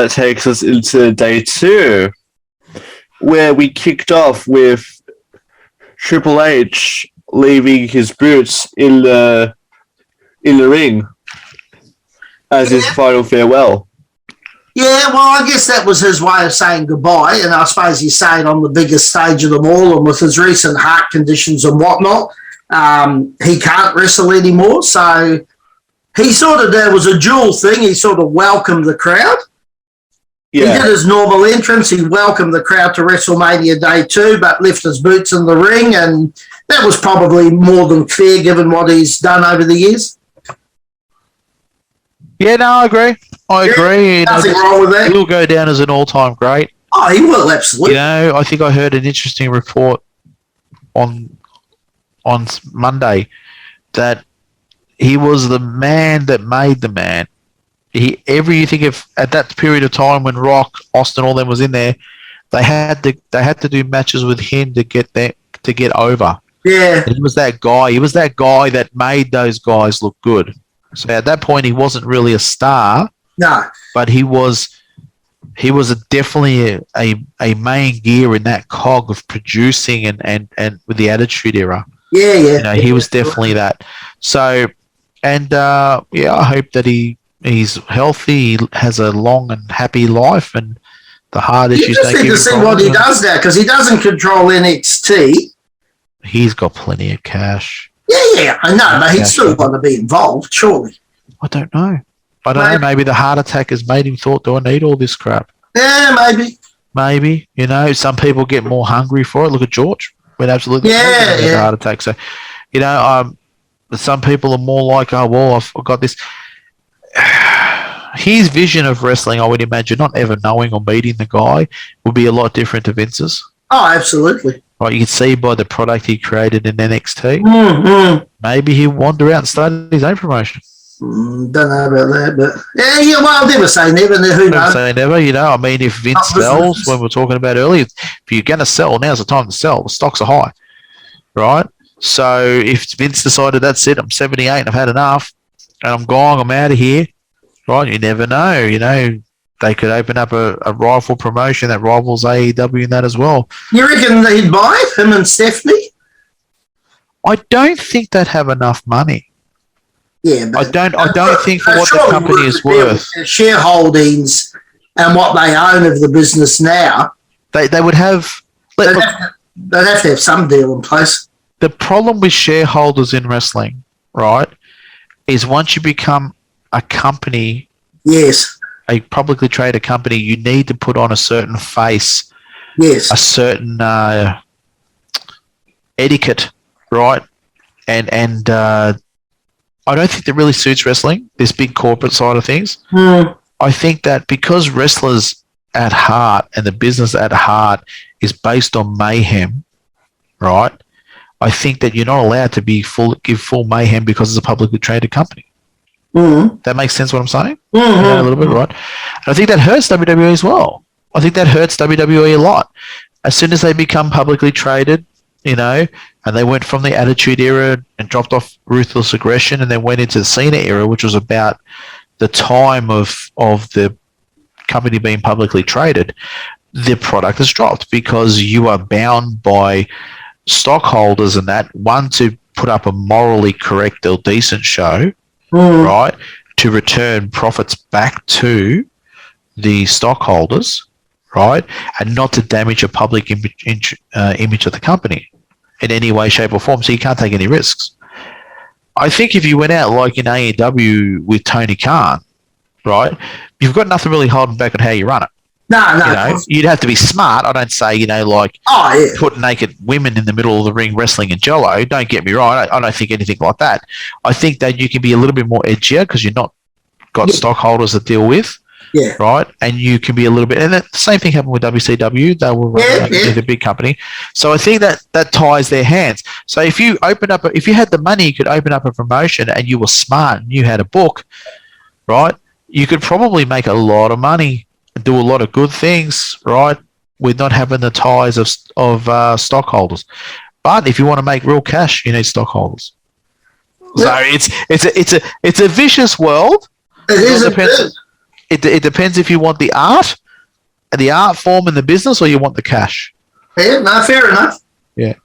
that takes us into day 2, where we kicked off with Triple H leaving his boots in the ring as his final farewell. Yeah, well, I guess that was his way of saying goodbye, and I suppose he's saying on the biggest stage of them all, and with his recent heart conditions and whatnot, he can't wrestle anymore. So he sort of, there was a dual thing. He sort of welcomed the crowd. Yeah. He did his normal entrance. He welcomed the crowd to WrestleMania Day 2, but left his boots in the ring, and that was probably more than fair given what he's done over the years. Yeah, no, I agree. Nothing wrong with that. He'll go down as an all-time great. Oh, he will, absolutely. I think I heard an interesting report on Monday that he was the man that made the man. You think of at that period of time when Rock, Austin, all them was in there, they had to do matches with him to get over. Yeah, and he was that guy. He was that guy that made those guys look good. So at that point, he wasn't really a star. No, but he was definitely a main gear in that cog of producing and with the Attitude Era. Yeah. He was definitely that. So, and I hope that he's healthy, he has a long and happy life, and the hard issues. You just need to see what he does now, because he doesn't control NXT. He's got plenty of cash. Yeah, I know, but he's still got to be involved, surely. I don't know. Maybe the heart attack has made him thought, do I need all this crap? Yeah, maybe. Maybe, some people get more hungry for it. Look at George. When absolutely a heart attack. So, some people are more like, oh, well, I've got this. His vision of wrestling, I would imagine, not ever knowing or meeting the guy, would be a lot different to Vince's. Oh, absolutely. Right, you can see by the product he created in NXT. Mm-hmm. Maybe he'll wander out and start his own promotion. Don't know about that, but well, I'll never say never. Who knows? Never say never. If Vince sells, when we were talking about earlier, if you're going to sell, now's the time to sell. The stocks are high, right? So if Vince decided that's it, I'm 78 and I've had enough, and I'm gone, I'm out of here, right? You never know. They could open up a rival promotion that rivals AEW in that as well. You reckon they'd buy him and Stephanie? I don't think they'd have enough money. Yeah, but I don't think for what the company is worth. Shareholdings and what they own of the business now. They would have. They'd have to have some deal in place. The problem with shareholders in wrestling, right, is once you become a company, yes, a publicly traded company, you need to put on a certain face, yes, a certain etiquette, right, and I don't think that really suits wrestling, this big corporate side of things. I think that because wrestlers at heart and the business at heart is based on mayhem, right? I think that you're not allowed to give full mayhem because it's a publicly traded company. That makes sense what I'm saying? A little bit, right? And I think that hurts WWE as well. I think that hurts WWE a lot. As soon as they become publicly traded, and they went from the Attitude Era and dropped off Ruthless Aggression and then went into the Cena Era, which was about the time of the company being publicly traded, the product has dropped because you are bound by stockholders and that, one, to put up a morally correct or decent show, right, to return profits back to the stockholders, right, and not to damage a public image of the company in any way, shape, or form. So you can't take any risks. I think if you went out like in AEW with Tony Khan, right, you've got nothing really holding back on how you run it. No. You'd have to be smart. I don't say, put naked women in the middle of the ring wrestling in Jello. Don't get me wrong. I don't think anything like that. I think that you can be a little bit more edgier because you're not got stockholders to deal with. Yeah. Right. And you can be a little bit, and the same thing happened with WCW. They were running a big company. So I think that ties their hands. So if you if you had the money, you could open up a promotion and you were smart and you had a book, right? You could probably make a lot of money and do a lot of good things, right? With not having the ties of stockholders. But if you want to make real cash, you need stockholders. So it's a vicious world. It is. It depends if you want the art form in the business or you want the cash. Yeah, no, fair enough. Yeah.